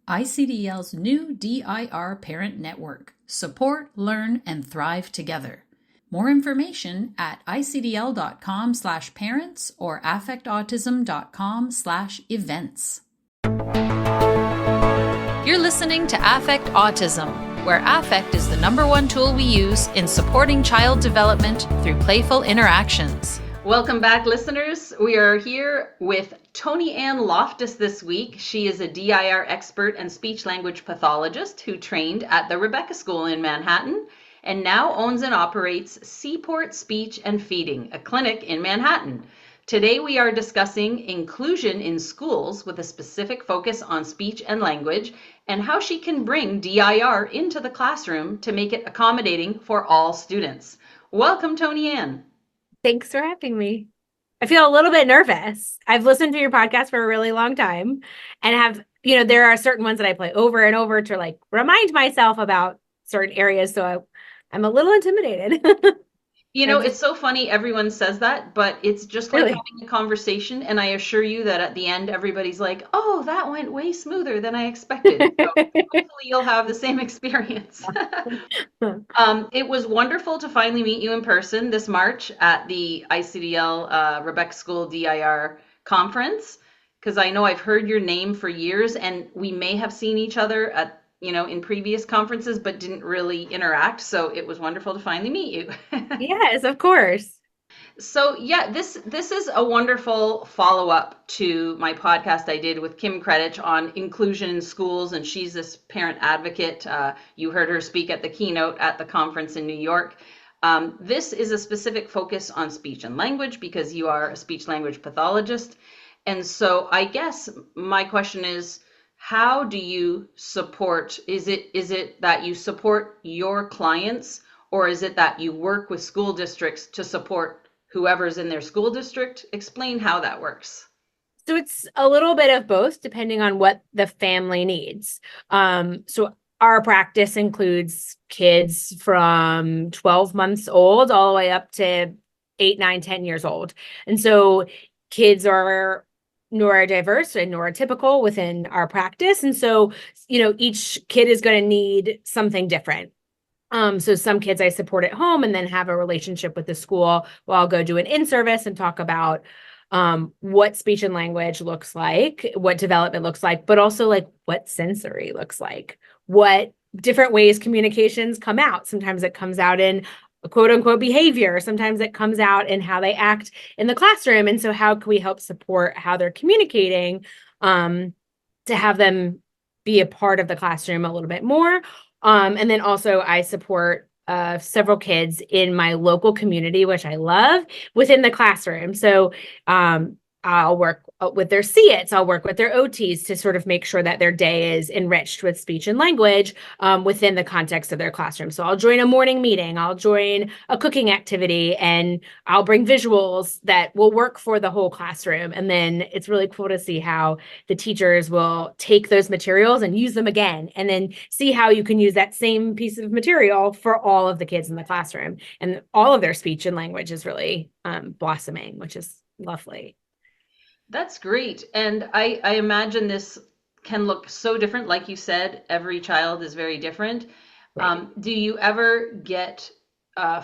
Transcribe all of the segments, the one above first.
ICDL's new DIR parent network. Support, learn, and thrive together. More information at icdl.com/parents or affectautism.com/events. You're listening to Affect Autism, where affect is the #1 tool we use in supporting child development through playful interactions. Welcome back, listeners. We are here with ToniAnn Loftus this week. She is a DIR expert and speech-language pathologist who trained at the Rebecca School in Manhattan and now owns and operates Seaport Speech and Feeding, a clinic in Manhattan. Today we are discussing inclusion in schools with a specific focus on speech and language and how she can bring DIR into the classroom to make it accommodating for all students. Welcome, ToniAnn. Thanks for having me. I feel a little bit nervous. I've listened to your podcast for a really long time and there are certain ones that I play over and over to remind myself about certain areas. So I'm a little intimidated. It's so funny. Everyone says that, but it's just like having a conversation. And I assure you that at the end, everybody's like, oh, that went way smoother than I expected. So hopefully you'll have the same experience. It was wonderful to finally meet you in person this March at the ICDL Rebecca School DIR conference, because I know I've heard your name for years and we may have seen each other at in previous conferences, but didn't really interact. So it was wonderful to finally meet you. Yes, of course. So yeah, this is a wonderful follow-up to my podcast I did with Kim Credich on inclusion in schools, and she's this parent advocate. You heard her speak at the keynote at the conference in New York. This is a specific focus on speech and language because you are a speech-language pathologist. And so I guess my question is, how do you support? Is it that you support your clients, or is it that you work with school districts to support whoever's in their school district? Explain how that works. So it's a little bit of both, depending on what the family needs. So our practice includes kids from 12 months old all the way up to 8, 9, 10 years old. And so kids are neurodiverse and neurotypical within our practice. And so, each kid is going to need something different. So some kids I support at home and then have a relationship with the school where I'll go do an in-service and talk about what speech and language looks like, what development looks like, but also what sensory looks like, what different ways communications come out. Sometimes it comes out in quote unquote behavior. Sometimes it comes out in how they act in the classroom. And so how can we help support how they're communicating to have them be a part of the classroom a little bit more. And then also I support several kids in my local community, which I love, within the classroom. So I'll work with their CITs, I'll work with their OTs to sort of make sure that their day is enriched with speech and language within the context of their classroom. So I'll join a morning meeting, I'll join a cooking activity, and I'll bring visuals that will work for the whole classroom. And then it's really cool to see how the teachers will take those materials and use them again, and then see how you can use that same piece of material for all of the kids in the classroom. And all of their speech and language is really blossoming, which is lovely. That's great. And I imagine this can look so different. Like you said, every child is very different. Right. Do you ever get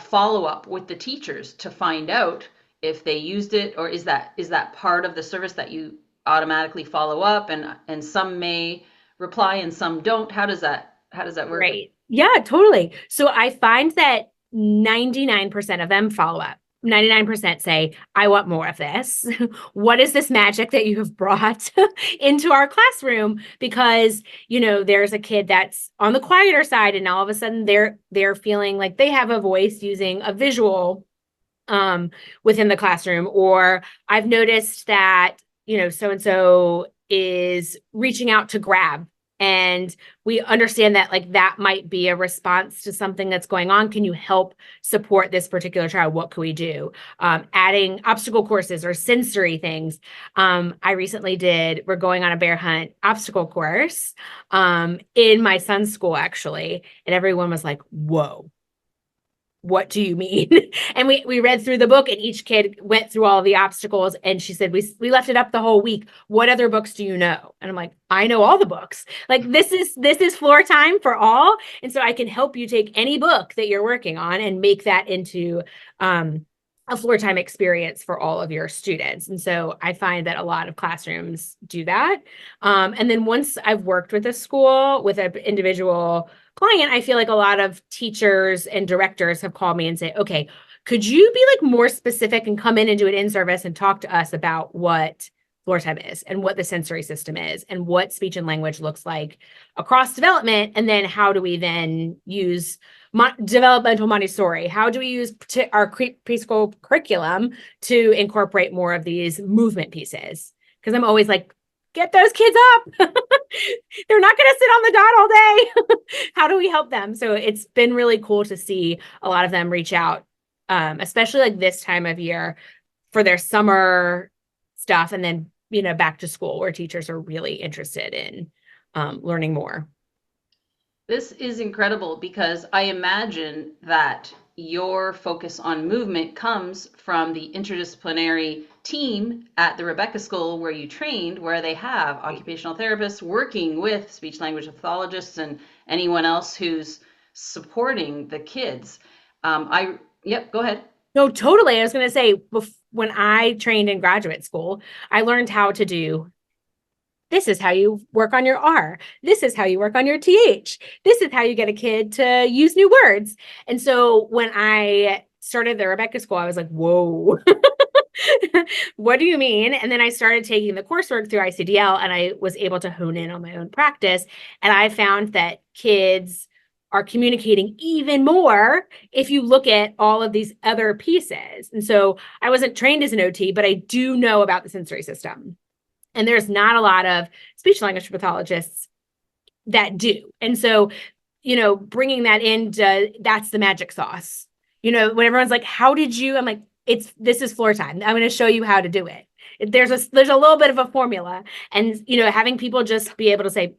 follow-up with the teachers to find out if they used it, or is that part of the service that you automatically follow up, and some may reply and some don't? How does that work? Right. Yeah, totally. So I find that 99% of them follow up. 99% say, I want more of this. What is this magic that you have brought into our classroom? Because, there's a kid that's on the quieter side, and all of a sudden they're feeling like they have a voice using a visual within the classroom. Or I've noticed that, so-and-so is reaching out to grab. And we understand that that might be a response to something that's going on. Can you help support this particular child? What can we do? Adding obstacle courses or sensory things. We're going on a bear hunt obstacle course in my son's school, actually. And everyone was like, whoa. what do you mean? And we read through the book, and each kid went through all of the obstacles. And she said, we left it up the whole week. What other books do you know? And I'm like, I know all the books. Like, this is floor time for all. And so I can help you take any book that you're working on and make that into a floor time experience for all of your students. And so I find that a lot of classrooms do that. And then once I've worked with a school with an individual client, I feel like a lot of teachers and directors have called me and say, okay, could you be like more specific and come in and do an in-service and talk to us about what floor time is and what the sensory system is and what speech and language looks like across development? And then how do we then use developmental Montessori? How do we use our preschool curriculum to incorporate more of these movement pieces? Because I'm always like, get those kids up. They're not going to sit on the dot all day. How do we help them? So it's been really cool to see a lot of them reach out, especially like this time of year for their summer stuff. And then, back to school where teachers are really interested in learning more. This is incredible because I imagine that your focus on movement comes from the interdisciplinary team at the Rebecca School where you trained, where they have occupational therapists working with speech language pathologists and anyone else who's supporting the kids. Go ahead. No, totally. I was going to say, when I trained in graduate school, I learned how to do, this is how you work on your R. This is how you work on your TH. This is how you get a kid to use new words. And so when I started the Rebecca School, I was like, whoa, what do you mean? And then I started taking the coursework through ICDL, and I was able to hone in on my own practice. And I found that kids are communicating even more if you look at all of these other pieces. And so I wasn't trained as an OT, but I do know about the sensory system. And there's not a lot of speech language pathologists that do. And so, bringing that into, that's the magic sauce. When everyone's like, how did you, I'm like, this is floor time. I'm going to show you how to do it. There's a little bit of a formula. And, having people just be able to say,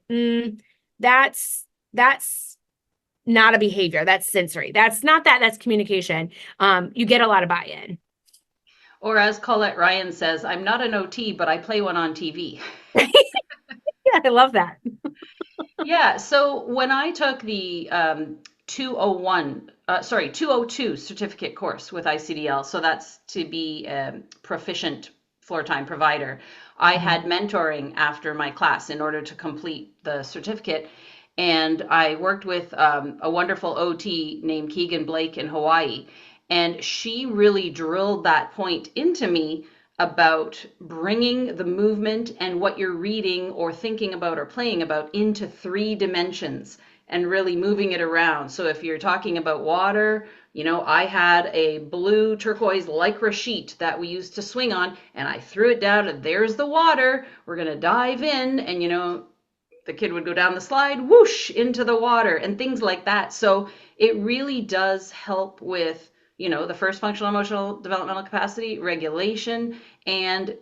that's not a behavior. That's sensory. That's not that. That's communication. You get a lot of buy-in. Or as Colette Ryan says, I'm not an OT, but I play one on TV. Yeah, I love that. Yeah. So when I took the 202 certificate course with ICDL, so that's to be a proficient floor time provider, I had mentoring after my class in order to complete the certificate. And I worked with a wonderful OT named Keegan Blake in Hawaii. And she really drilled that point into me about bringing the movement and what you're reading or thinking about or playing about into 3 dimensions and really moving it around. So if you're talking about water, I had a blue turquoise lycra sheet that we used to swing on, and I threw it down, and there's the water. We're going to dive in, and the kid would go down the slide, whoosh, into the water and things like that. So it really does help with, the first functional emotional developmental capacity, regulation, and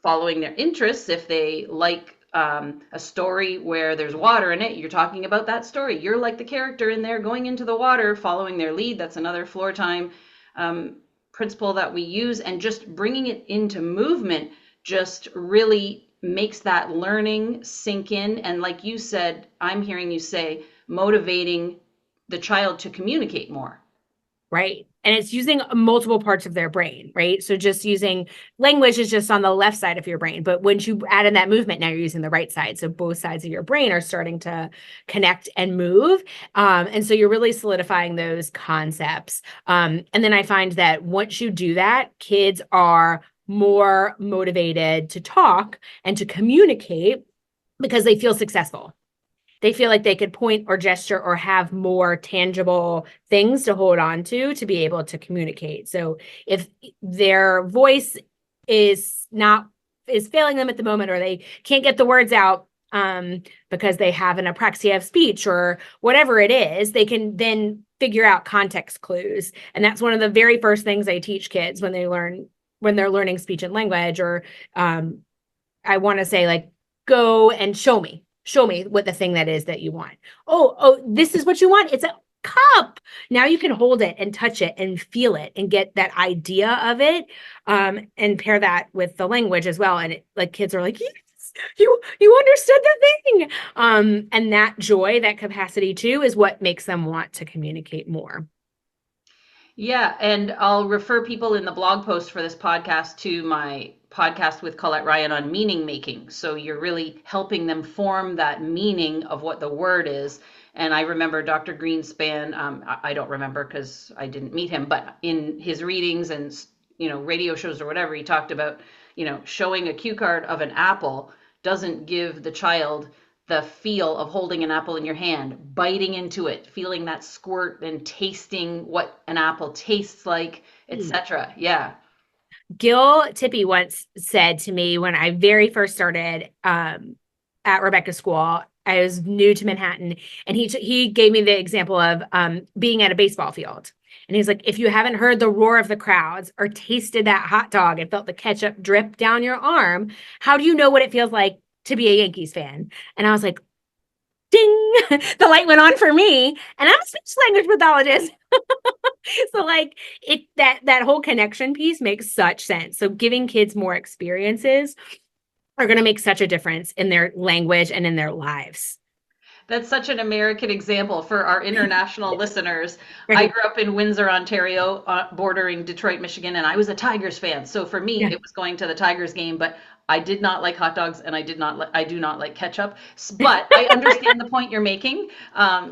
following their interests. If they like a story where there's water in it, you're talking about that story. You're like the character in there going into the water, following their lead. That's another floor time principle that we use. And just bringing it into movement just really makes that learning sink in. And like you said, I'm hearing you say, motivating the child to communicate more. Right. And it's using multiple parts of their brain, right? So just using language is just on the left side of your brain. But once you add in that movement, now you're using the right side. So both sides of your brain are starting to connect and move. And so you're really solidifying those concepts. And then I find that once you do that, kids are more motivated to talk and to communicate because they feel successful. They feel like they could point or gesture or have more tangible things to hold on to be able to communicate. So if their voice is failing them at the moment, or they can't get the words out because they have an apraxia of speech or whatever it is, they can then figure out context clues. And that's one of the very first things I teach kids when they're learning speech and language, or I want to say, like, go and show me what the thing that is that you want. Oh, this is what you want. It's cup. Now you can hold it and touch it and feel it and get that idea of it, and pair that with the language as well. And it, like, kids are like, yes, you understood the thing. And that joy, that capacity too, is what makes them want to communicate more. Yeah, and I'll refer people in the blog post for this podcast to my podcast with Colette Ryan on meaning making. So you're really helping them form that meaning of what the word is. And I remember Dr. Greenspan, I don't remember because I didn't meet him, but in his readings and radio shows or whatever, he talked about, showing a cue card of an apple doesn't give the child the feel of holding an apple in your hand, biting into it, feeling that squirt and tasting what an apple tastes like, etc. Yeah. Gil Tippy once said to me when I very first started at Rebecca School, I was new to Manhattan, and he gave me the example of being at a baseball field. And he's like, if you haven't heard the roar of the crowds or tasted that hot dog and felt the ketchup drip down your arm, how do you know what it feels like to be a Yankees fan? And I was like, ding, the light went on for me. And I'm a speech language pathologist. So like that whole connection piece makes such sense. So giving kids more experiences are going to make such a difference in their language and in their lives. That's such an American example for our international listeners. Right. I grew up in Windsor, Ontario, bordering Detroit, Michigan, and I was a Tigers fan. So for me, it was going to the Tigers game, but I did not like hot dogs, and I do not like ketchup. But I understand the point you're making,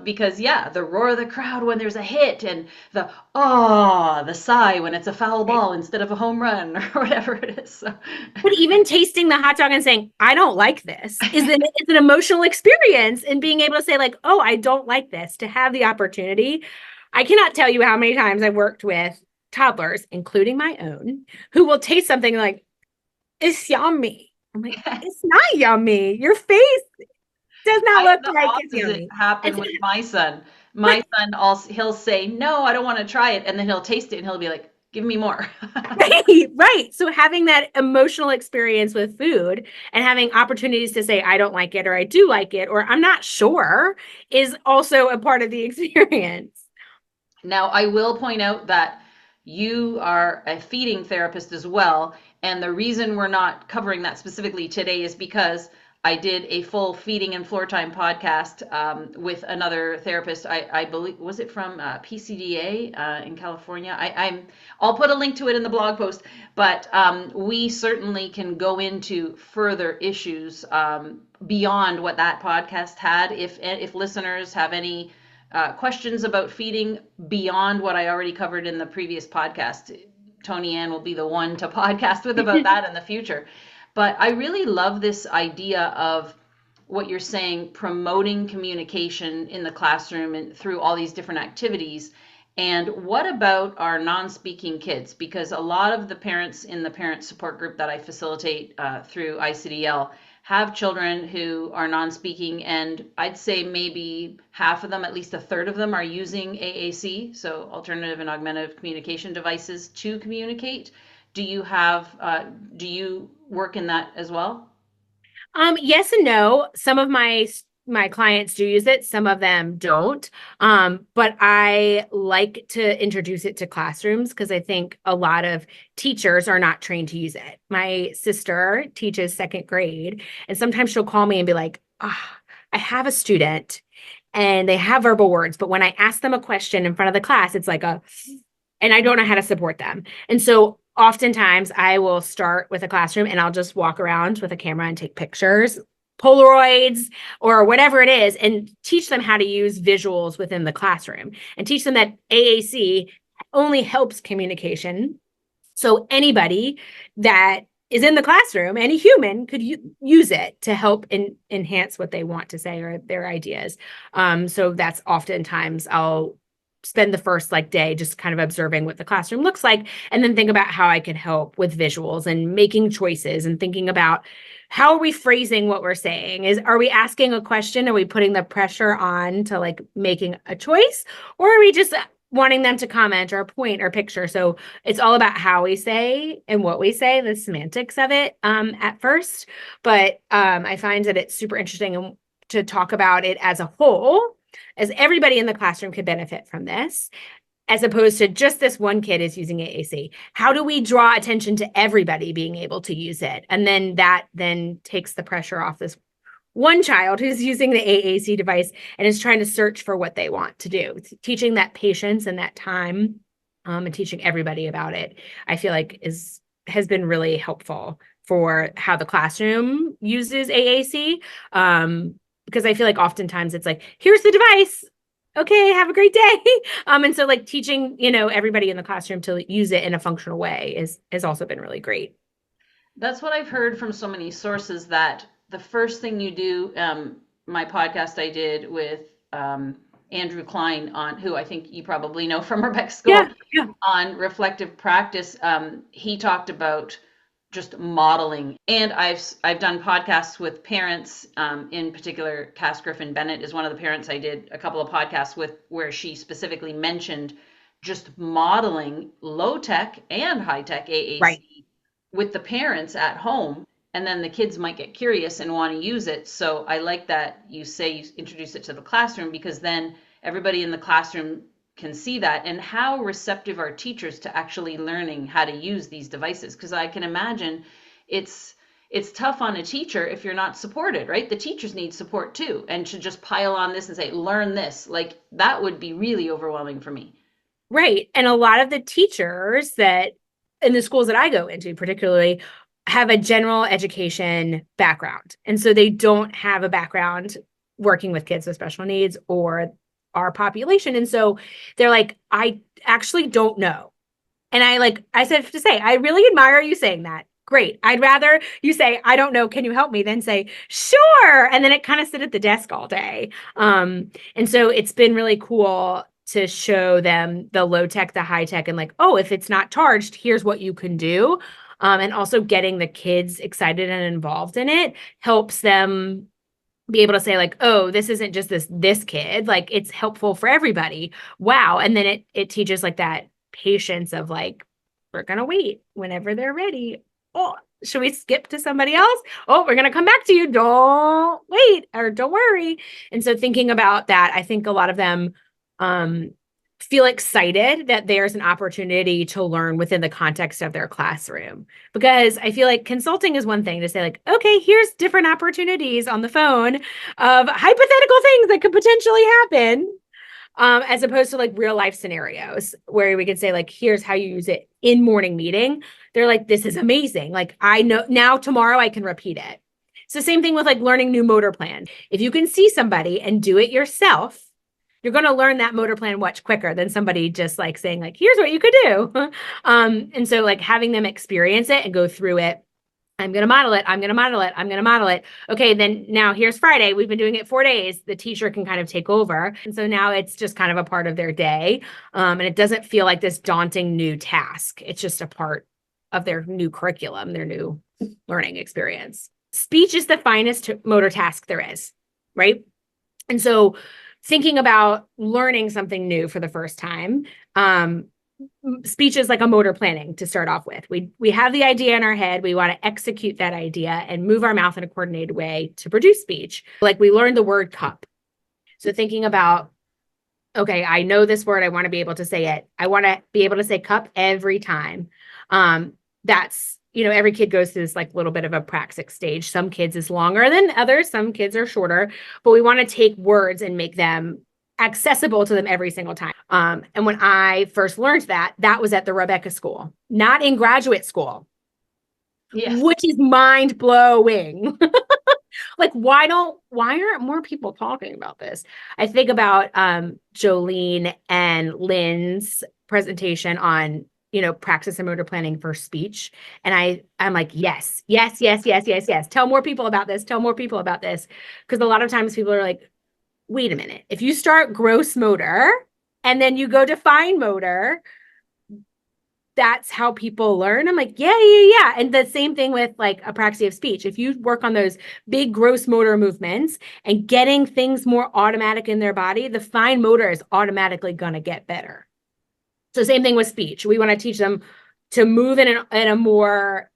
because the roar of the crowd when there's a hit, and the sigh when it's a foul ball instead of a home run, or whatever it is. So. But even tasting the hot dog and saying, I don't like this is an emotional experience, and being able to say like, oh, I don't like this, to have the opportunity. I cannot tell you how many times I've worked with toddlers, including my own, who will taste something like, it's yummy. I'm like, it's not yummy. Your face does not look like it's yummy. Happened with my son. My son also, he'll say, no, I don't want to try it. And then he'll taste it and he'll be like, give me more. Right. So having that emotional experience with food and having opportunities to say, I don't like it, or I do like it, or I'm not sure, is also a part of the experience. Now, I will point out that you are a feeding therapist as well. And the reason we're not covering that specifically today is because I did a full feeding and floor time podcast with another therapist. I believe, was it from PCDA in California? I'll put a link to it in the blog post, but we certainly can go into further issues beyond what that podcast had. If listeners have any questions about feeding beyond what I already covered in the previous podcast, ToniAnn will be the one to podcast with about that in the future. But I really love this idea of what you're saying, promoting communication in the classroom and through all these different activities. And what about our non-speaking kids? Because a lot of the parents in the parent support group that I facilitate through ICDL have children who are non-speaking, and I'd say maybe half of them, at least a third of them, are using AAC, so alternative and augmentative communication devices, to communicate. Do you work in that as well? Yes and no. Some of my clients do use it, some of them don't. But I like to introduce it to classrooms because I think a lot of teachers are not trained to use it. My sister teaches second grade, and sometimes she'll call me and be like, I have a student and they have verbal words, but when I ask them a question in front of the class, it's like and I don't know how to support them. And so oftentimes I will start with a classroom and I'll just walk around with a camera and take pictures, Polaroids, or whatever it is, and teach them how to use visuals within the classroom, and teach them that AAC only helps communication. So anybody that is in the classroom, any human, could use it to help enhance what they want to say or their ideas. So that's oftentimes I'll spend the first day just kind of observing what the classroom looks like, and then think about how I can help with visuals and making choices and thinking about how are we phrasing what we're saying? Are we asking a question? Are we putting the pressure on to making a choice? Or are we just wanting them to comment or point or picture? So it's all about how we say and what we say, the semantics of it at first. But I find that it's super interesting to talk about it as a whole, as everybody in the classroom could benefit from this, as opposed to just this one kid is using AAC. How do we draw attention to everybody being able to use it? And then that then takes the pressure off this one child who's using the AAC device and is trying to search for what they want to do. Teaching that patience and that time, and teaching everybody about it, I feel like has been really helpful for how the classroom uses AAC. Because I feel like oftentimes it's like, here's the device. Okay, have a great day. And so like teaching, everybody in the classroom to use it in a functional way has also been really great. That's what I've heard from so many sources, that the first thing you do, my podcast I did with Andrew Klein, on who I think you probably know from Rebecca's School, yeah. on reflective practice. He talked about just modeling. And I've done podcasts with parents, in particular, Cass Griffin Bennett is one of the parents I did a couple of podcasts with, where she specifically mentioned just modeling low tech and high tech AAC with the parents at home. And then the kids might get curious and want to use it. So I like that you say you introduce it to the classroom, because then everybody in the classroom can see that. And how receptive are teachers to actually learning how to use these devices? Because I can imagine it's tough on a teacher if you're not supported, right? The teachers need support too, and to just pile on this and say, learn this, like that would be really overwhelming for me. Right. And a lot of the teachers that in the schools that I go into particularly have a general education background. And so they don't have a background working with kids with special needs or our population. And so they're like, I actually don't know. And I said to say, I really admire you saying that. Great. I'd rather you say, I don't know, can you help me? Than say, sure. And then it kind of sit at the desk all day. And so it's been really cool to show them the low tech, the high tech, and like, oh, if it's not charged, here's what you can do. And also getting the kids excited and involved in it helps them be able to say like, oh, this isn't just this kid, like it's helpful for everybody. Wow. And then it teaches like that patience of like, we're going to wait whenever they're ready. Oh, should we skip to somebody else? Oh, we're going to come back to you. Don't wait or don't worry. And so thinking about that, I think a lot of them feel excited that there's an opportunity to learn within the context of their classroom. Because I feel like consulting is one thing to say like, okay, here's different opportunities on the phone of hypothetical things that could potentially happen, as opposed to like real life scenarios where we could say like, here's how you use it in morning meeting. They're like, this is amazing. Like I know now tomorrow I can repeat it. It's the same thing with like learning new motor plan. If you can see somebody and do it yourself, you're going to learn that motor plan much quicker than somebody just like saying like, here's what you could do. And so like having them experience it and go through it. I'm going to model it. I'm going to model it. I'm going to model it. Okay. Then now here's Friday. We've been doing it 4 days. The teacher can kind of take over. And so now it's just kind of a part of their day. And it doesn't feel like this daunting new task. It's just a part of their new curriculum, their new learning experience. Speech is the finest motor task there is, right? And so thinking about learning something new for the first time, speech is like a motor planning to start off with. We have the idea in our head. We want to execute that idea and move our mouth in a coordinated way to produce speech. Like we learned the word cup. So thinking about, okay, I know this word. I want to be able to say it. I want to be able to say cup every time. That's, every kid goes through this like little bit of a praxic stage. Some kids is longer than others. Some kids are shorter, but we want to take words and make them accessible to them every single time. And when I first learned that was at the Rebecca School, not in graduate school, which is mind blowing. Like, why aren't more people talking about this? I think about Jolene and Lynn's presentation on practice and motor planning for speech. And I'm like, yes. Tell more people about this. Tell more people about this. Because a lot of times people are like, wait a minute. If you start gross motor and then you go to fine motor, that's how people learn. I'm like, yeah. And the same thing with like apraxia of speech. If you work on those big gross motor movements and getting things more automatic in their body, the fine motor is automatically going to get better. So same thing with speech. We want to teach them to move in a more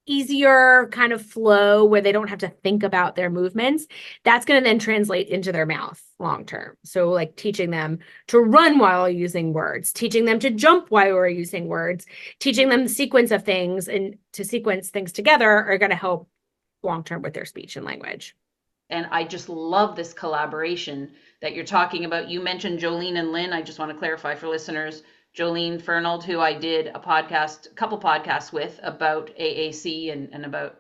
easier kind of flow where they don't have to think about their movements, that's going to then translate into their mouth long term. So like teaching them to run while using words, teaching them to jump while we're using words, teaching them the sequence of things and to sequence things together are going to help long term with their speech and language. And I just love this collaboration that you're talking about. You mentioned Jolene and Lynn. I just want to clarify for listeners, Jolene Fernald, who I did a couple podcasts with about AAC and about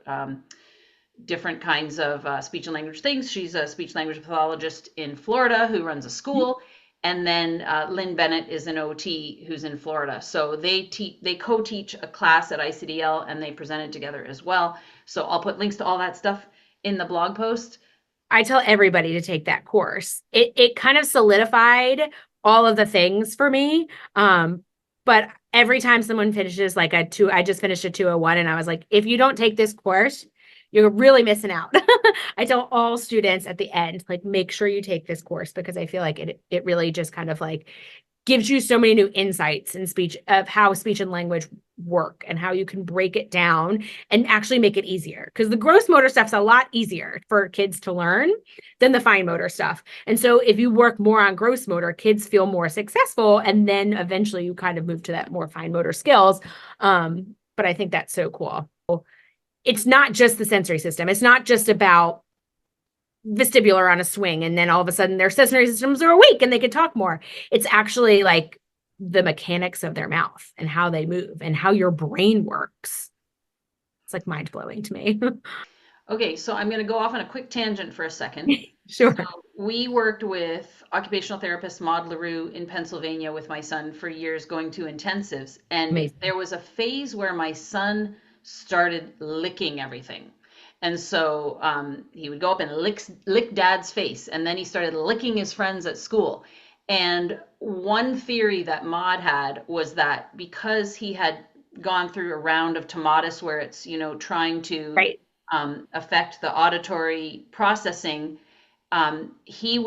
different kinds of speech and language things. She's a speech language pathologist in Florida who runs a school. And then Lynn Bennett is an OT who's in Florida. So they co-teach a class at ICDL and they presented together as well. So I'll put links to all that stuff in the blog post. I tell everybody to take that course. It kind of solidified all of the things for me. But every time someone finishes like I just finished a 201 and I was like, if you don't take this course, you're really missing out. I tell all students at the end, like, make sure you take this course because I feel like it really just kind of like gives you so many new insights in speech of how speech and language work and how you can break it down and actually make it easier. Because the gross motor stuff's a lot easier for kids to learn than the fine motor stuff. And so if you work more on gross motor, kids feel more successful. And then eventually you kind of move to that more fine motor skills. But I think that's so cool. It's not just the sensory system. It's not just about vestibular on a swing and then all of a sudden their sensory systems are awake and they can talk more. It's actually like the mechanics of their mouth and how they move and how your brain works. It's like mind blowing to me. Okay, so I'm going to go off on a quick tangent for a second. Sure. So we worked with occupational therapist Maud LaRue in Pennsylvania with my son for years, going to intensives. And Amazing. There was a phase where my son started licking everything. And so he would go up and lick dad's face. And then he started licking his friends at school. And one theory that Maud had was that because he had gone through a round of tomatis where it's, trying to Right. affect the auditory processing, his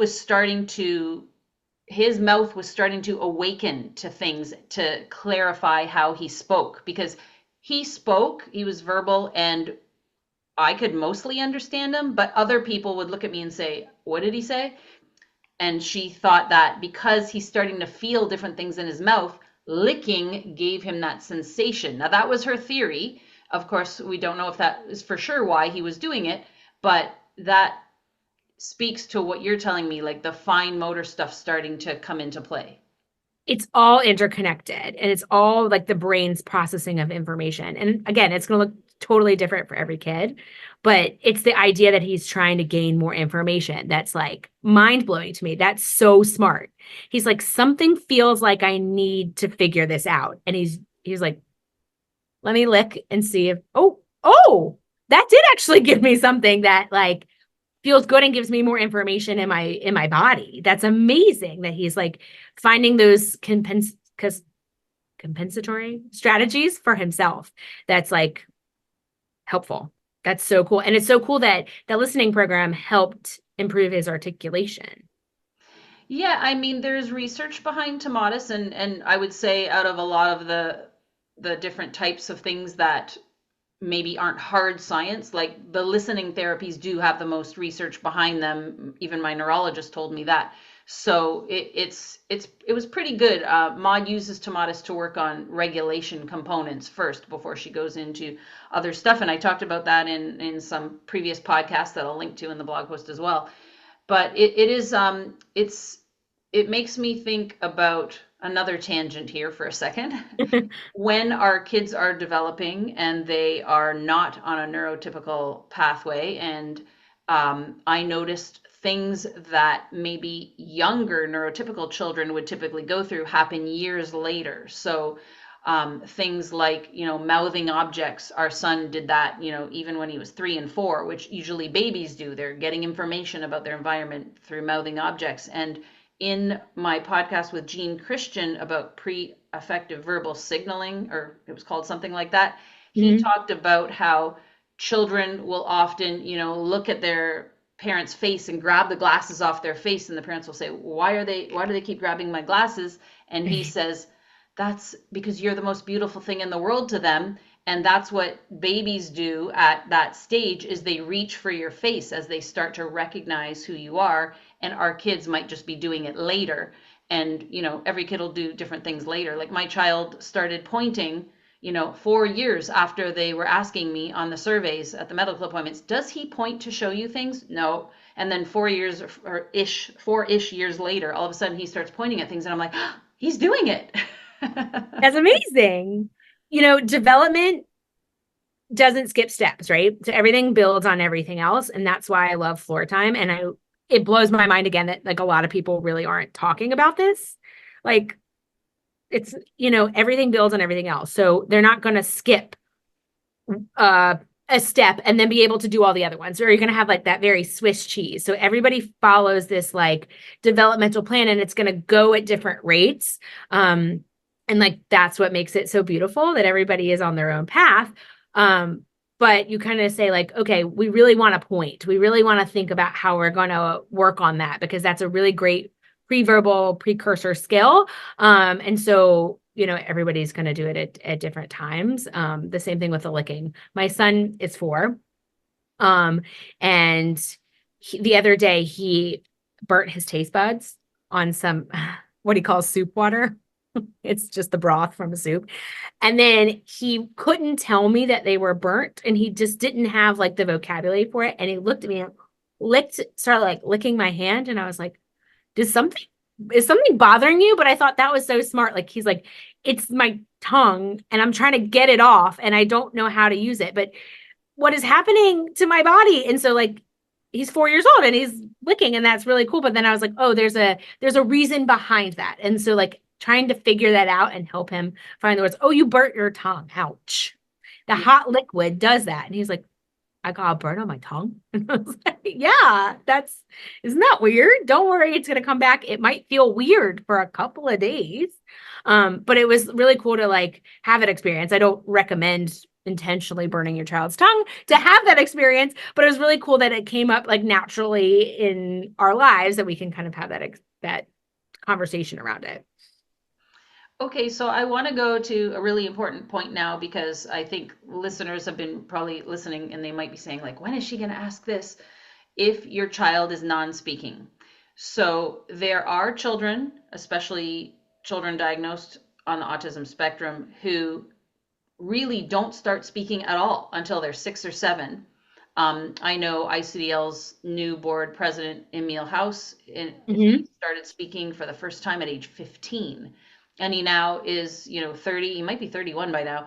mouth was starting to awaken to things to clarify how he spoke, because he was verbal and I could mostly understand him, but other people would look at me and say, what did he say? And she thought that because he's starting to feel different things in his mouth, licking gave him that sensation. Now, that was her theory. Of course, we don't know if that is for sure why he was doing it, but that speaks to what you're telling me, like the fine motor stuff starting to come into play. It's all interconnected and it's all like the brain's processing of information. And again, it's going to look totally different for every kid, but it's the idea that he's trying to gain more information. That's like mind blowing to me. That's so smart. He's like, something feels like I need to figure this out. And he's like, let me lick and see if, oh, that did actually give me something that like feels good and gives me more information in my body. That's amazing that he's like finding those compensatory strategies for himself. That's like helpful. That's so cool. And it's so cool that the listening program helped improve his articulation. Yeah, I mean, there's research behind tomatis, and I would say out of a lot of the different types of things that maybe aren't hard science, like the listening therapies do have the most research behind them. Even my neurologist told me that. So it was pretty good. Maud uses tomatis to work on regulation components first before she goes into other stuff. And I talked about that in some previous podcasts that I'll link to in the blog post as well. But it makes me think about another tangent here for a second. When our kids are developing and they are not on a neurotypical pathway, and I noticed things that maybe younger neurotypical children would typically go through happen years later. So things like, mouthing objects. Our son did that, even when he was 3 and 4, which usually babies do. They're getting information about their environment through mouthing objects. And in my podcast with Gene Christian about pre-affective verbal signaling, or it was called something like that, he talked about how children will often, look at their parents' face and grab the glasses off their face, and the parents will say, why do they keep grabbing my glasses? And he says, that's because you're the most beautiful thing in the world to them, And that's what babies do at that stage, is they reach for your face as they start to recognize who you are. And our kids might just be doing it later. And, every kid will do different things later. Like my child started pointing, 4 years after they were asking me on the surveys at the medical appointments, does he point to show you things? No. And then 4 years or ish, 4-ish years later, all of a sudden he starts pointing at things and I'm like, oh, he's doing it. That's amazing. Development doesn't skip steps, right? So everything builds on everything else. And that's why I love floor time. And it blows my mind again that like a lot of people really aren't talking about this. Like it's, everything builds on everything else. So they're not going to skip a step and then be able to do all the other ones, or you're going to have like that very Swiss cheese. So everybody follows this like developmental plan and it's going to go at different rates. And like, that's what makes it so beautiful that everybody is on their own path. But you kind of say like, okay, we really want to point. We really want to think about how we're going to work on that, because that's a really great pre-verbal precursor skill. And so, everybody's going to do it at different times. The same thing with the licking. My son is 4. And the other day he burnt his taste buds on some, what he calls soup water. It's just the broth from a soup. And then he couldn't tell me that they were burnt, and he just didn't have like the vocabulary for it. And he looked at me and started like licking my hand. And I was like, is something bothering you? But I thought that was so smart. Like, he's like, it's my tongue and I'm trying to get it off and I don't know how to use it, but what is happening to my body? And so like, he's 4 years old and he's licking, and that's really cool. But then I was like, oh, there's a reason behind that. And so like trying to figure that out and help him find the words. Oh, you burnt your tongue. Ouch. The hot liquid does that. And he's like, I got a burn on my tongue. And I was like, yeah, isn't that weird? Don't worry, it's going to come back. It might feel weird for a couple of days. But it was really cool to like have that experience. I don't recommend intentionally burning your child's tongue to have that experience, but it was really cool that it came up like naturally in our lives, that we can kind of have that conversation around it. Okay, so I want to go to a really important point now, because I think listeners have been probably listening and they might be saying like, when is she going to ask this? If your child is non-speaking. So there are children, especially children diagnosed on the autism spectrum, who really don't start speaking at all until they're 6 or 7. I know ICDL's new board president, Emil House, he started speaking for the first time at age 15. And he now is, 30, he might be 31 by now.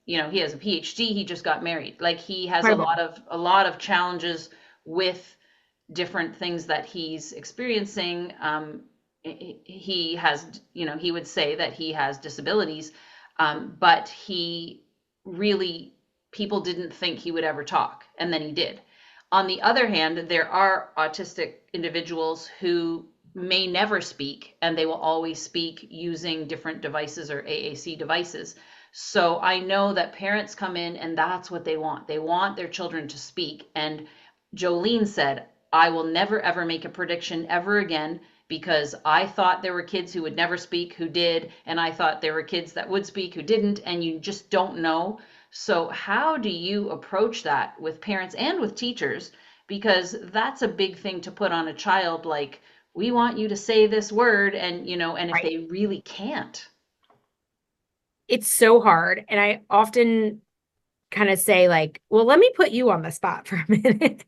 He has a PhD, he just got married. Like, he has a lot of challenges with different things that he's experiencing. He has, he would say that he has disabilities, but people didn't think he would ever talk, and then he did. On the other hand, there are autistic individuals who may never speak, and they will always speak using different devices or AAC devices. So I know that parents come in and that's what they want. They want their children to speak. And Jolene said, I will never ever make a prediction ever again, because I thought there were kids who would never speak who did, and I thought there were kids that would speak who didn't, and you just don't know. So how do you approach that with parents and with teachers? Because that's a big thing to put on a child, like, we want you to say this word, and and if they really can't. It's so hard. And I often kind of say like, well, let me put you on the spot for a minute,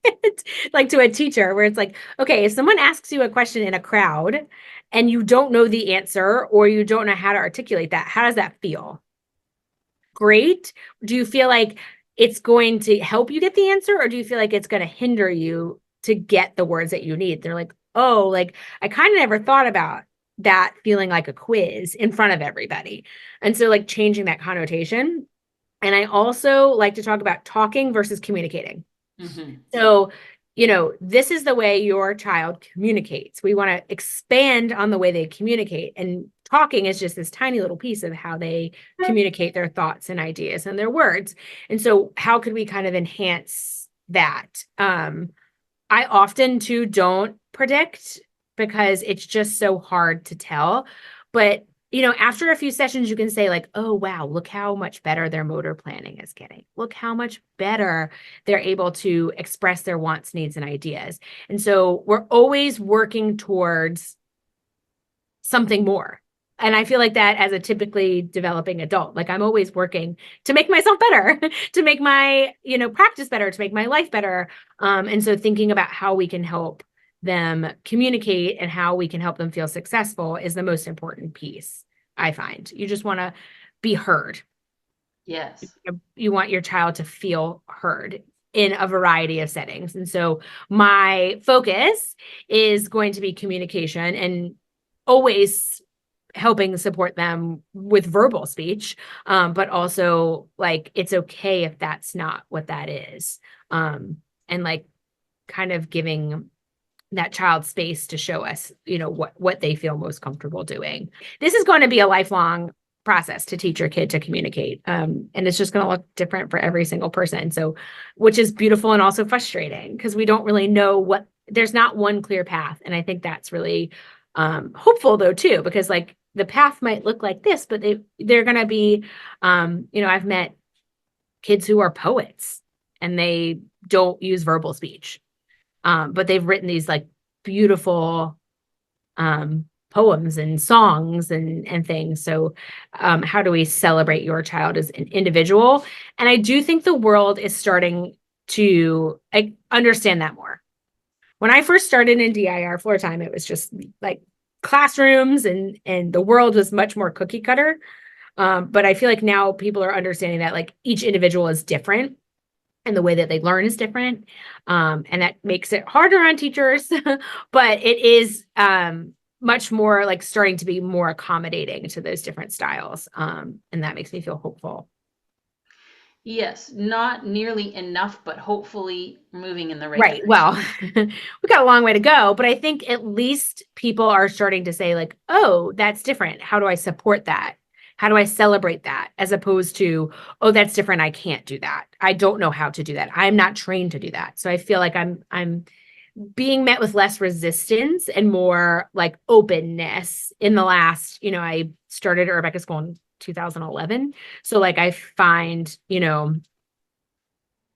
like to a teacher, where it's like, okay, if someone asks you a question in a crowd and you don't know the answer, or you don't know how to articulate that, how does that feel? Great. Do you feel like it's going to help you get the answer, or do you feel like it's going to hinder you to get the words that you need? They're like, oh, like I kind of never thought about that feeling like a quiz in front of everybody. And so like changing that connotation. And I also like to talk about talking versus communicating. Mm-hmm. So, this is the way your child communicates. We want to expand on the way they communicate. And talking is just this tiny little piece of how they communicate their thoughts and ideas and their words. And so how could we kind of enhance that? I often too don't predict, because it's just so hard to tell. But after a few sessions, you can say like, oh, wow, look how much better their motor planning is getting. Look how much better they're able to express their wants, needs, and ideas. And so we're always working towards something more. And I feel like that as a typically developing adult, like I'm always working to make myself better, to make my, practice better, to make my life better. And so thinking about how we can help them communicate and how we can help them feel successful is the most important piece, I find. You just want to be heard. Yes. You want your child to feel heard in a variety of settings. And so my focus is going to be communication and always helping support them with verbal speech, but also like it's okay if that's not what that is, and like kind of giving that child space to show us, what they feel most comfortable doing. This is going to be a lifelong process to teach your kid to communicate, and it's just going to look different for every single person. So, which is beautiful and also frustrating because we don't really know there's not one clear path, and I think that's really hopeful though too, because like the path might look like this, but they're going to be, I've met kids who are poets and they don't use verbal speech, but they've written these like beautiful poems and songs and things. So how do we celebrate your child as an individual? And I do think the world is starting to understand that more. When I first started in DIR floor time, it was just like classrooms and the world was much more cookie cutter. But I feel like now people are understanding that like each individual is different and the way that they learn is different. And that makes it harder on teachers, but it is much more like starting to be more accommodating to those different styles. And that makes me feel hopeful. Yes, not nearly enough, but hopefully moving in the right Right. direction. Well, we got a long way to go, but I think at least people are starting to say like, oh, that's different. How do I support that? How do I celebrate that? As opposed to, oh, that's different. I can't do that. I don't know how to do that. I'm not trained to do that. So I feel like I'm being met with less resistance and more like openness in the last, I started at Rebecca School in 2011. So like I find,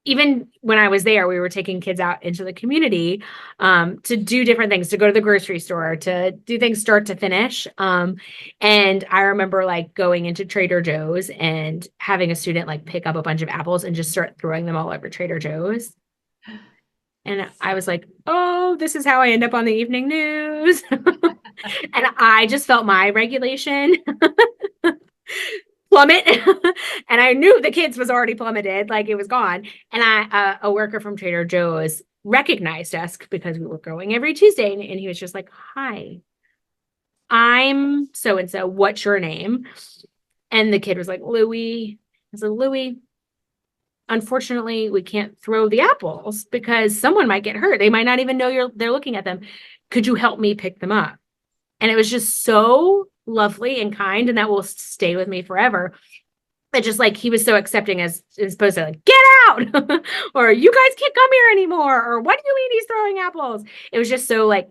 even when I was there, we were taking kids out into the community to do different things, to go to the grocery store, to do things start to finish. And I remember like going into Trader Joe's and having a student like pick up a bunch of apples and just start throwing them all over Trader Joe's. And I was like, oh, this is how I end up on the evening news. And I just felt my regulation plummet. And I knew the kids was already plummeted, like it was gone. And a worker from Trader Joe's recognized us because we were going every Tuesday. And he was just like, hi, I'm so-and-so. What's your name? And the kid was like, Louie. I said, Louie, unfortunately, we can't throw the apples because someone might get hurt. They might not even know they're looking at them. Could you help me pick them up? And it was just so lovely and kind, and that will stay with me forever. But just like he was so accepting as opposed to like, get out, or you guys can't come here anymore, or what do you mean he's throwing apples? It was just so like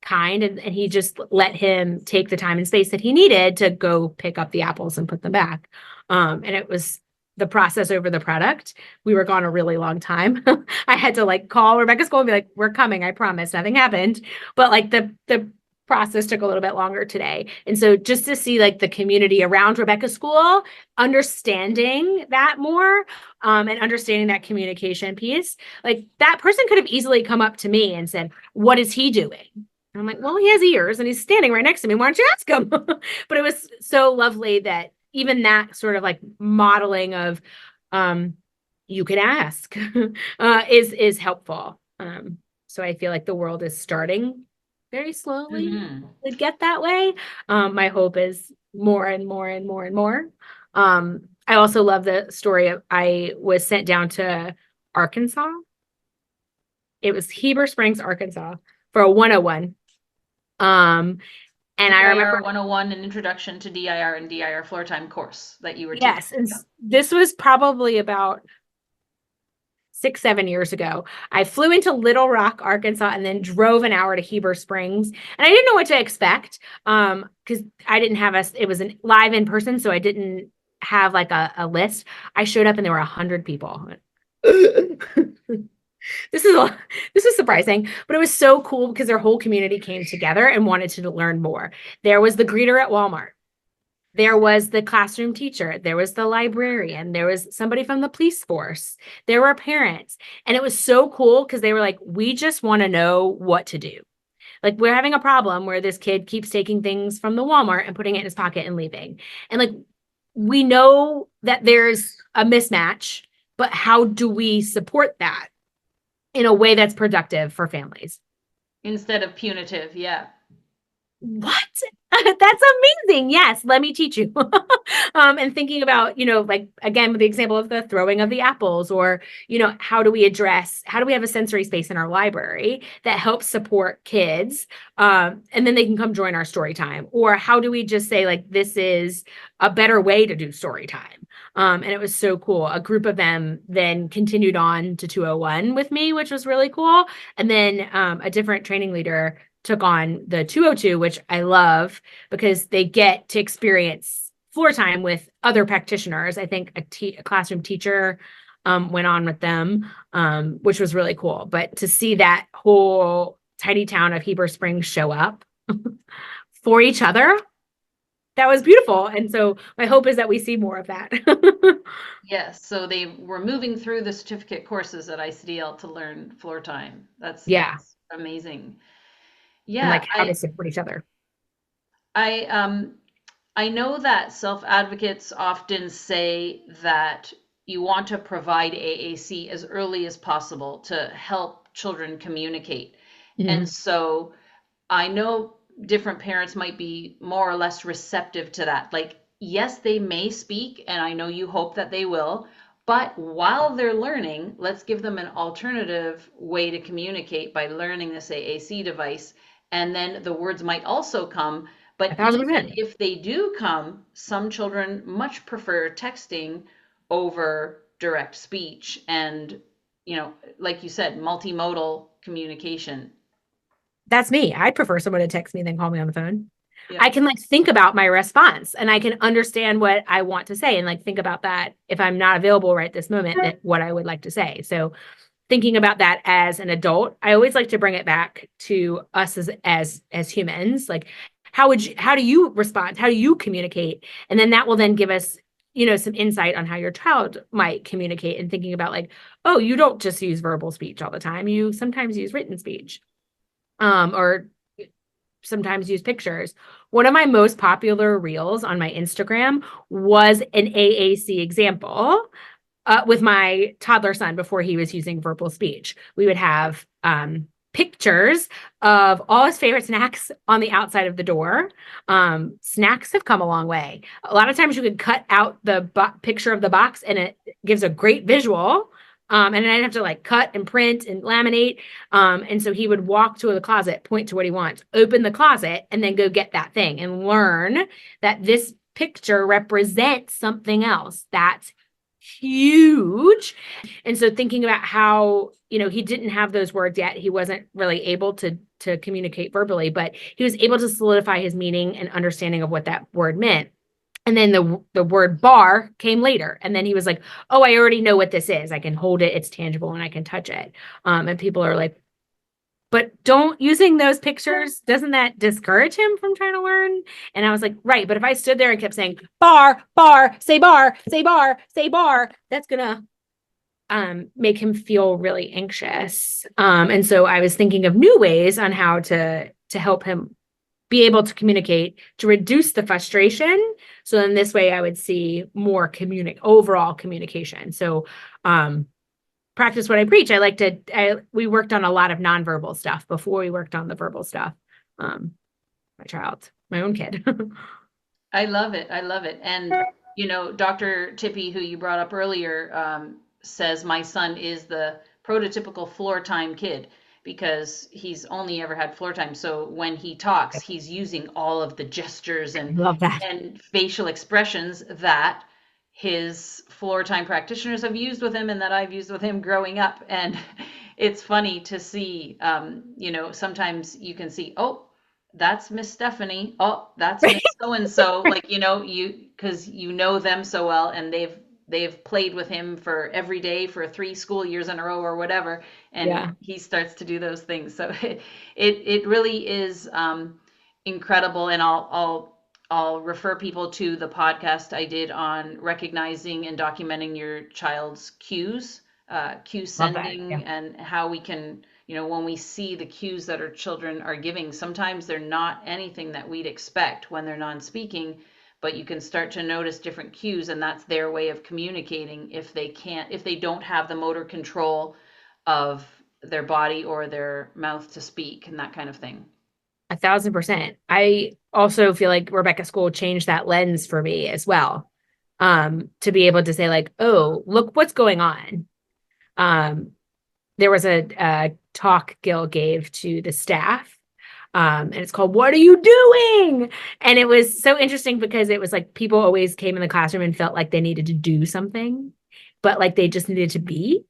kind, and he just let him take the time and space that he needed to go pick up the apples and put them back. And it was the process over the product. We were gone a really long time. I had to like call Rebecca School and be like, we're coming, I promise, nothing happened. But like the process took a little bit longer today. And so just to see like the community around Rebecca School, understanding that more, and understanding that communication piece, like that person could have easily come up to me and said, what is he doing? And I'm like, well, he has ears and he's standing right next to me. Why don't you ask him? But it was so lovely that even that sort of like modeling of, you could ask, is helpful. So I feel like the world is starting very slowly to get that way. My hope is more and more and more and more. I also love the story of I was sent down to Arkansas. It was Heber Springs, Arkansas for a 101. And DIR I remember 101, an introduction to DIR and DIR floor time course that you were yes, teaching. and this was probably about 6, 7 years ago. I flew into Little Rock, Arkansas, and then drove an hour to Heber Springs. And I didn't know what to expect because I didn't have it was an live in person, so I didn't have like a list. I showed up and there were 100 people. This is surprising, but it was so cool because their whole community came together and wanted to learn more. There was the greeter at Walmart. There was the classroom teacher. There was the librarian. There was somebody from the police force. There were parents. And it was so cool because they were like, we just want to know what to do. Like, we're having a problem where this kid keeps taking things from the Walmart and putting it in his pocket and leaving. And like, we know that there's a mismatch, but how do we support that in a way that's productive for families? Instead of punitive, yeah. What? That's amazing. Yes, let me teach you. And thinking about, like, again, with the example of the throwing of the apples, or, how do we have a sensory space in our library that helps support kids? And then they can come join our story time. Or how do we just say, like, this is a better way to do story time? And it was so cool. A group of them then continued on to 201 with me, which was really cool. And then a different training leader took on the 202, which I love because they get to experience floor time with other practitioners. I think a classroom teacher went on with them, which was really cool. But to see that whole tiny town of Heber Springs show up for each other, that was beautiful. And so my hope is that we see more of that. Yes, so they were moving through the certificate courses at ICDL to learn floor time. That's amazing. And Yeah, like how to support each other. I know that self-advocates often say that you want to provide AAC as early as possible to help children communicate. And so I know different parents might be more or less receptive to that. Like, yes, they may speak, and I know you hope that they will, but while they're learning, let's give them an alternative way to communicate by learning this AAC device. And then the words might also come. But 1,000%. even if they do come, some children much prefer texting over direct speech and, like you said, multimodal communication. That's me. I prefer someone to text me than call me on the phone. Yeah. I can like think about my response and I can understand what I want to say and like think about that if I'm not available right this moment, that what I would like to say. So thinking about that as an adult, I always like to bring it back to us as humans. Like, how do you respond? How do you communicate? And then that will then give us, some insight on how your child might communicate, and thinking about like, oh, you don't just use verbal speech all the time. You sometimes use written speech, or sometimes use pictures. One of my most popular reels on my Instagram was an AAC example. With my toddler son before he was using verbal speech. We would have pictures of all his favorite snacks on the outside of the door. Snacks have come a long way. A lot of times you could cut out the picture of the box and it gives a great visual. And then I'd have to like cut and print and laminate. And so he would walk to the closet, point to what he wants, open the closet, and then go get that thing and learn that this picture represents something else. That's huge. And so thinking about how, he didn't have those words yet. He wasn't really able to communicate verbally, but he was able to solidify his meaning and understanding of what that word meant. And then the word bar came later. And then he was like, oh, I already know what this is. I can hold it. It's tangible and I can touch it. And people are like, but don't using those pictures, doesn't that discourage him from trying to learn? And I was like, right. But if I stood there and kept saying bar, say bar, say bar, say bar, that's going to make him feel really anxious. And so I was thinking of new ways on how to help him be able to communicate, to reduce the frustration. So in this way, I would see more overall communication. So, practice what I preach. We worked on a lot of nonverbal stuff before we worked on the verbal stuff. My own kid. I love it. And, Dr. Tippy, who you brought up earlier, says my son is the prototypical floor time kid because he's only ever had floor time. So when he talks, he's using all of the gestures and Love that. and facial expressions that his floor time practitioners have used with him and that I've used with him growing up. And it's funny to see, sometimes you can see, oh, that's Miss Stephanie. Oh, that's Miss so-and-so. Like, because you know them so well, and they've played with him for every day for 3 school years in a row or whatever. And he starts to do those things. So it really is incredible. And I'll refer people to the podcast I did on recognizing and documenting your child's cues, cue sending, and how we can, when we see the cues that our children are giving, sometimes they're not anything that we'd expect when they're non-speaking, but you can start to notice different cues, and that's their way of communicating if they don't have the motor control of their body or their mouth to speak and that kind of thing. 1,000%. I also feel like Rebecca School changed that lens for me as well. To be able to say like, oh, look what's going on. There was a talk Gil gave to the staff, and it's called "What Are You Doing?" And it was so interesting because it was like people always came in the classroom and felt like they needed to do something, but like they just needed to be.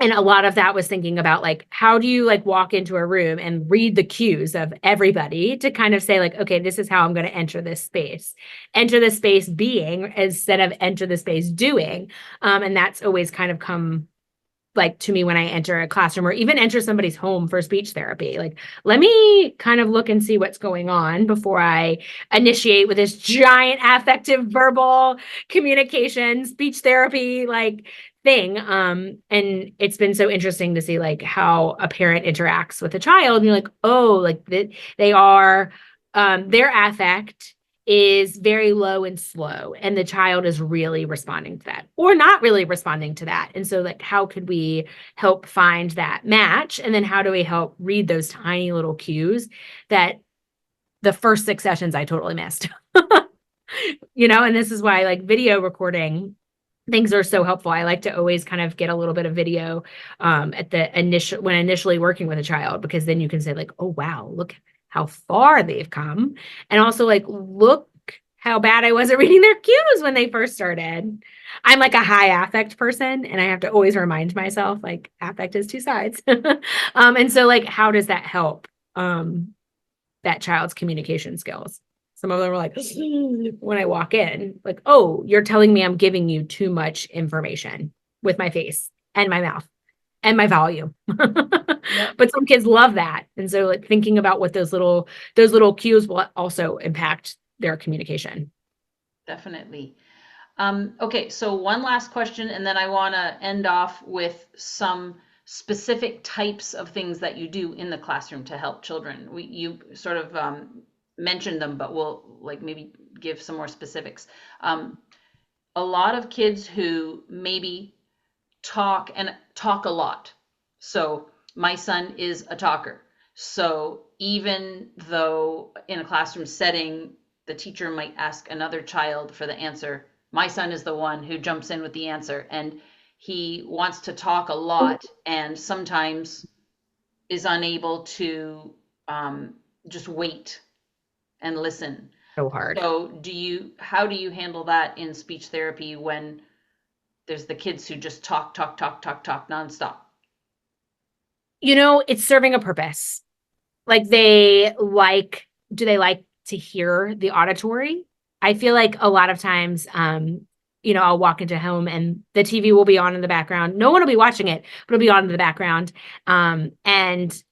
And a lot of that was thinking about like, how do you like walk into a room and read the cues of everybody to kind of say like, okay, this is how I'm going to enter this space being instead of enter the space doing. And that's always kind of come like to me when I enter a classroom or even enter somebody's home for speech therapy. Like, let me kind of look and see what's going on before I initiate with this giant affective verbal communication speech therapy like thing. And it's been so interesting to see like how a parent interacts with a child and you're like, oh, like they are their affect is very low and slow, and the child is really responding to that or not really responding to that. And so like, how could we help find that match? And then how do we help read those tiny little cues that the first 6 sessions I totally missed? And this is why like video recording things are so helpful. I like to always kind of get a little bit of video at the initially working with a child, because then you can say like, oh, wow, look how far they've come. And also like, look how bad I was at reading their cues when they first started. I'm like a high affect person, and I have to always remind myself like affect is 2 sides. And so like, how does that help that child's communication skills? Some of them were like, when I walk in, like, oh, you're telling me I'm giving you too much information with my face and my mouth and my volume. Yep. But some kids love that. And so like thinking about what those little cues will also impact their communication. Definitely. Okay, so one last question, and then I want to end off with some specific types of things that you do in the classroom to help children. You sort of mentioned them, but we'll like maybe give some more specifics. A lot of kids who maybe talk a lot. So my son is a talker. So even though in a classroom setting, the teacher might ask another child for the answer, my son is the one who jumps in with the answer, and he wants to talk a lot and sometimes is unable to just wait and listen. So hard. So how do you handle that in speech therapy when there's the kids who just talk nonstop? It's serving a purpose. Like do they like to hear the auditory? I feel like a lot of times, I'll walk into home and the TV will be on in the background. No one will be watching it, but it'll be on in the background. And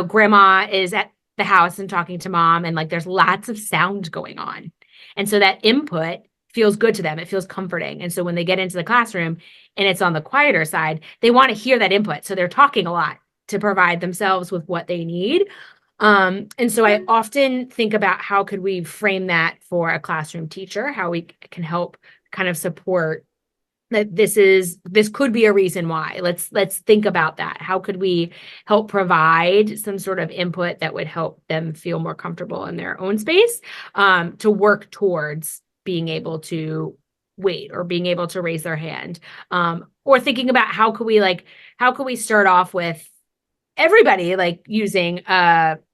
grandma is at the house and talking to mom, and like there's lots of sound going on. And so that input feels good to them. It feels comforting. And so when they get into the classroom and it's on the quieter side, they want to hear that input. So they're talking a lot to provide themselves with what they need. And so I often think about how could we frame that for a classroom teacher, how we can help kind of support that this could be a reason why. Let's think about that. How could we help provide some sort of input that would help them feel more comfortable in their own space, to work towards being able to wait or being able to raise their hand, or thinking about how could we start off with everybody like using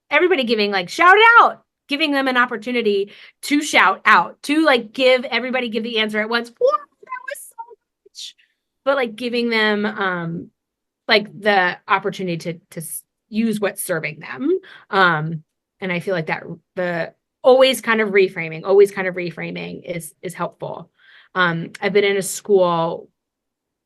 everybody giving like shout it out, giving them an opportunity to shout out, to like give the answer at once. Whoa, that was so much. But like giving them like the opportunity to use what's serving them. And I feel like that the always kind of reframing is helpful. I've been in a school,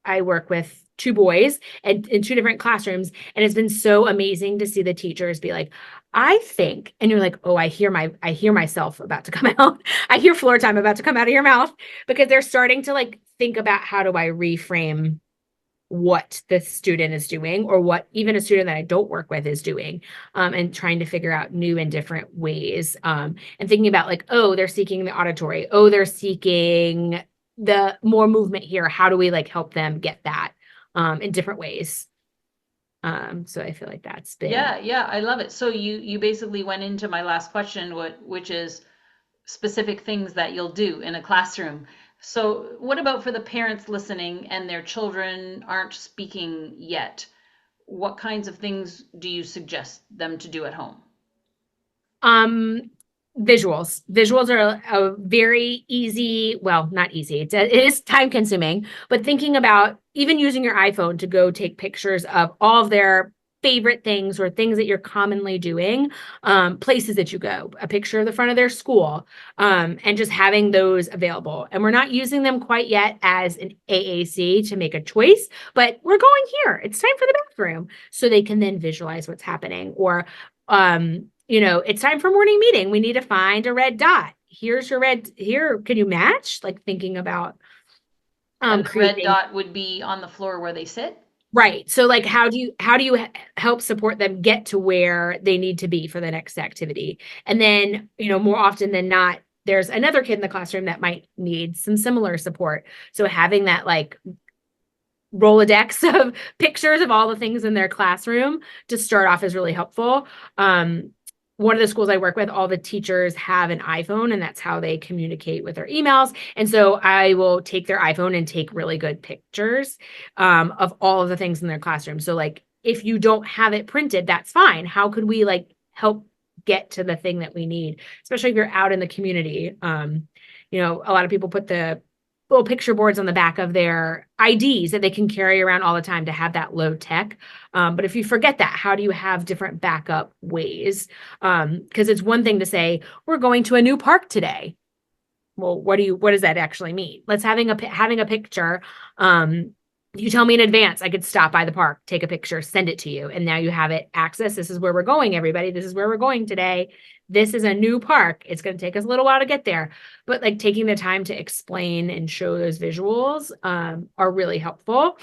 I work with 2 boys and in 2 different classrooms. And it's been so amazing to see the teachers be like, I think, and you're like, oh, I hear myself about to come out. I hear floor time about to come out of your mouth, because they're starting to like think about, how do I reframe what the student is doing, or what even a student that I don't work with is doing, and trying to figure out new and different ways, and thinking about like, oh, they're seeking the auditory, oh, they're seeking the more movement here. How do we like help them get that in different ways? So I feel like that's been Yeah, I love it. So you basically went into my last question, which is specific things that you'll do in a classroom. So what about for the parents listening and their children aren't speaking yet? What kinds of things do you suggest them to do at home? Visuals are a very easy, well, not easy, it is time consuming, but thinking about even using your iPhone to go take pictures of all of their favorite things or things that you're commonly doing, places that you go, a picture of the front of their school, and just having those available. And we're not using them quite yet as an AAC to make a choice, but we're going here. It's time for the bathroom, so they can then visualize what's happening. Or, it's time for morning meeting. We need to find a red dot. Here's your red here. Can you match? Like thinking about And the red dot would be on the floor where they sit. Right. So like, how do you help support them get to where they need to be for the next activity? And then, more often than not, there's another kid in the classroom that might need some similar support. So having that like Rolodex of pictures of all the things in their classroom to start off is really helpful. One of the schools I work with, all the teachers have an iPhone, and that's how they communicate with their emails. And so I will take their iPhone and take really good pictures of all of the things in their classroom. So like, if you don't have it printed, that's fine. How could we like help get to the thing that we need, especially if you're out in the community? A lot of people put the little picture boards on the back of their IDs that they can carry around all the time to have that low tech. But if you forget that, how do you have different backup ways? Because it's one thing to say, we're going to a new park today. Well, what does that actually mean? Let's having a picture. You tell me in advance, I could stop by the park, take a picture, send it to you. And now you have it access. This is where we're going, everybody. This is where we're going today. This is a new park. It's going to take us a little while to get there. But like taking the time to explain and show those visuals are really helpful.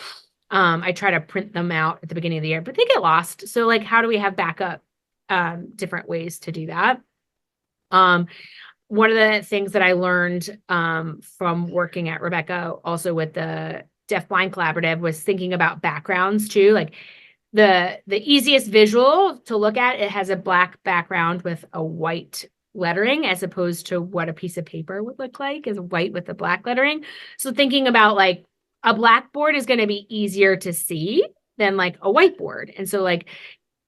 I try to print them out at the beginning of the year, but they get lost. So like, how do we have backup different ways to do that? One of the things that I learned from working at Rebecca, also with the Deaf Blind Collaborative, was thinking about backgrounds too. Like the easiest visual to look at, it has a black background with a white lettering, as opposed to what a piece of paper would look like is white with the black lettering. So thinking about like a blackboard is going to be easier to see than like a whiteboard. And so like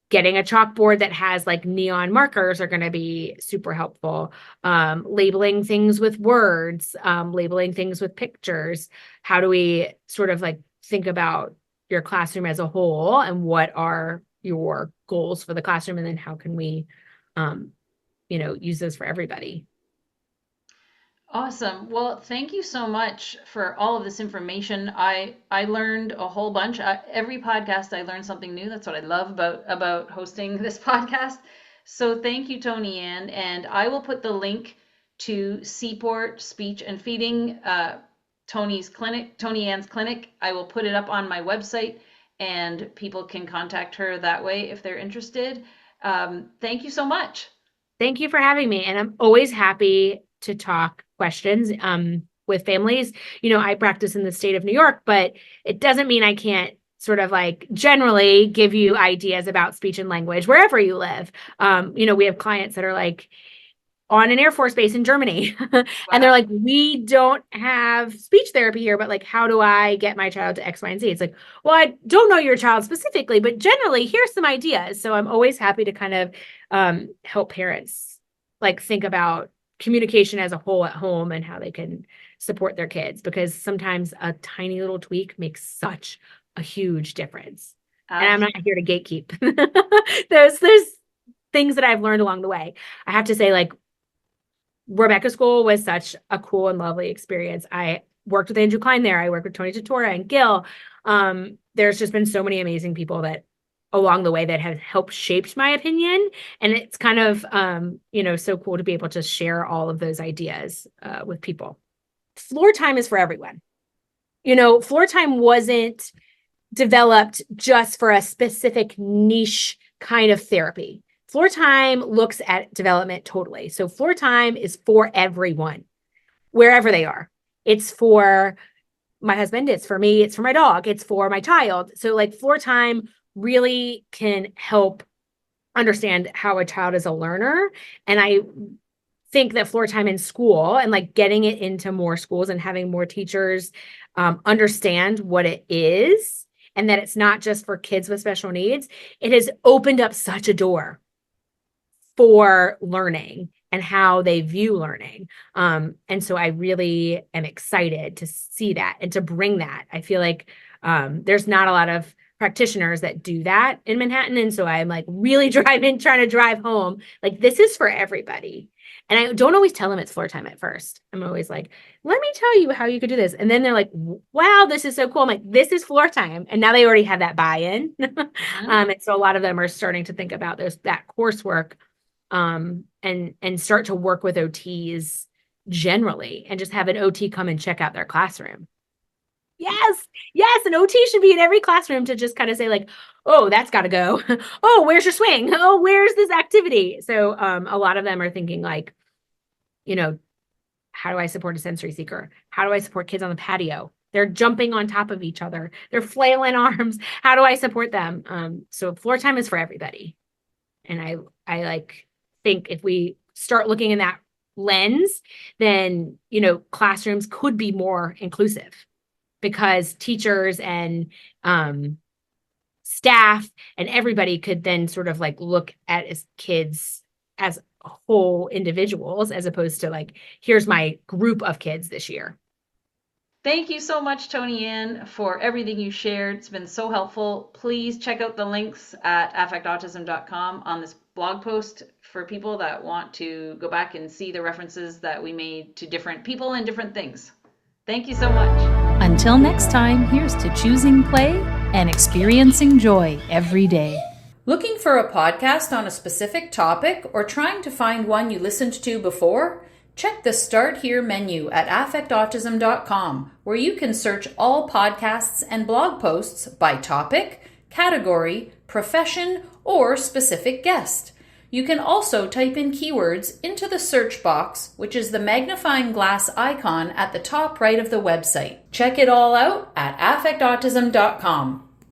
getting a chalkboard that has like neon markers are going to be super helpful. Labeling things with words, labeling things with pictures. How do we sort of like think about your classroom as a whole, and what are your goals for the classroom? And then how can we, use those for everybody? Awesome. Well, thank you so much for all of this information. I learned a whole bunch. Every podcast I learn something new. That's what I love about hosting this podcast. So thank you, ToniAnn, and I will put the link to Seaport Speech and Feeding, ToniAnn's clinic. I will put it up on my website, and people can contact her that way if they're interested. Thank you so much. Thank you for having me, and I'm always happy to talk questions with families. I practice in the state of New York, but it doesn't mean I can't sort of like generally give you ideas about speech and language wherever you live. We have clients that are like on an Air Force base in Germany. Wow. And they're like, we don't have speech therapy here, but like, how do I get my child to X, Y, and Z? It's like, well, I don't know your child specifically, but generally here's some ideas. So I'm always happy to kind of help parents like think about communication as a whole at home and how they can support their kids, because sometimes a tiny little tweak makes such a huge difference. And I'm not here to gatekeep. There's things that I've learned along the way. I have to say, like, Rebecca School was such a cool and lovely experience. I worked with Andrew Klein there. I worked with Tony Tortora and Gil. There's just been so many amazing people that along the way that have helped shaped my opinion. And it's kind of, so cool to be able to share all of those ideas with people. Floor time is for everyone. Floor time wasn't developed just for a specific niche kind of therapy. Floor time looks at development totally. So floor time is for everyone, wherever they are. It's for my husband, it's for me, it's for my dog, it's for my child. So like floor time really can help understand how a child is a learner. And I think that floor time in school and like getting it into more schools and having more teachers understand what it is and that it's not just for kids with special needs, it has opened up such a door for learning and how they view learning. And so I really am excited to see that and to bring that. I feel like there's not a lot of practitioners that do that in Manhattan. And so I'm like really trying to drive home, like this is for everybody. And I don't always tell them it's floor time at first. I'm always like, let me tell you how you could do this. And then they're like, wow, this is so cool. I'm like, this is floor time. And now they already have that buy-in. And so a lot of them are starting to think about that coursework and start to work with OTs generally and just have an OT come and check out their classroom. Yes, an OT should be in every classroom to just kind of say like, oh, that's got to go. Oh, where's your swing? Oh, where's this activity? So a lot of them are thinking like, how do I support a sensory seeker? How do I support kids on the patio? They're jumping on top of each other. They're flailing arms. How do I support them? So floor time is for everybody. And I like think if we start looking in that lens, then, classrooms could be more inclusive because teachers and staff and everybody could then sort of like look at as kids as whole individuals as opposed to like, here's my group of kids this year. Thank you so much, ToniAnn, for everything you shared. It's been so helpful. Please check out the links at affectautism.com on this blog post for people that want to go back and see the references that we made to different people and different things. Thank you so much. Until next time, here's to choosing play and experiencing joy every day. Looking for a podcast on a specific topic or trying to find one you listened to before? Check the Start Here menu at affectautism.com, where you can search all podcasts and blog posts by topic, category, profession, or specific guest. You can also type in keywords into the search box, which is the magnifying glass icon at the top right of the website. Check it all out at affectautism.com.